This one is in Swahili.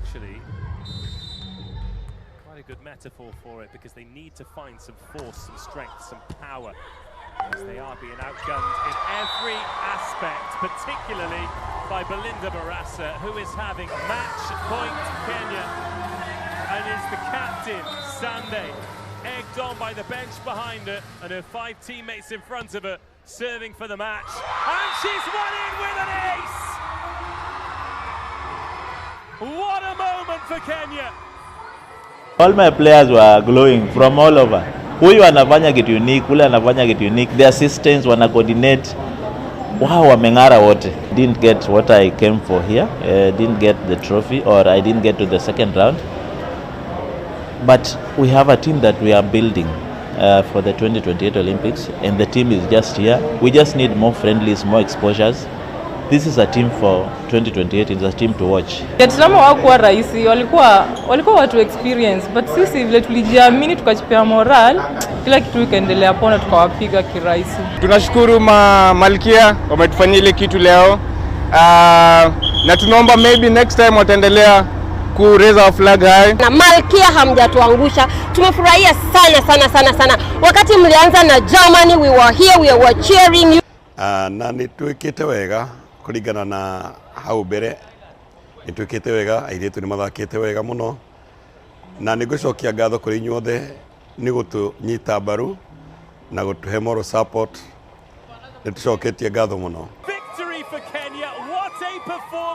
actually quite a good metaphor for it, because they need to find some force, some strength, some power, as they are being outgunned in every aspect, particularly by Belinda Barasa, who is having match point Kenya, and is the captain, Sunday, egged on by the bench behind her and her 5 teammates in front of her, serving for the match, and she's won it with an ace! What a moment for Kenya! All my players were glowing from all over. Huyu anafanya kitu unique, ule anafanya kitu unique. The assistants wana coordinate. Wow, wameng'ara wote. Didn't get what I came for here. Didn't get the trophy, or I didn't get to the second round. But we have a team that we are building for the 2028 Olympics, and the team is just here. We just need more friendlies, more exposures. This is a team for 2028. It's a team to watch. Vietnam hawakuwa rahisi, walikuwa watu experience, but sisi vile tulijiamini tukachipea moral, kila kitu ikaendelea pona, tukawapiga kirahisi. Tunashukuru Malkia wametufanyia ile kitu leo. Na tunaomba maybe next time wataendelea ku raise our flag high. Na Malkia hamjatuangusha. Tumefurahia sana. Wakati mlianza na Germany, we were here, we were cheering you. Na nitwikite wega kuringana na hau mbere, nitwikite wega, airitu ni mathakite wega muno, na nigucokia ngatho kuri inyuothe ni gutunyita mbaru na gutuhe moral support. Nitucoketie ngatho muno. Victory for Kenya, what a performance!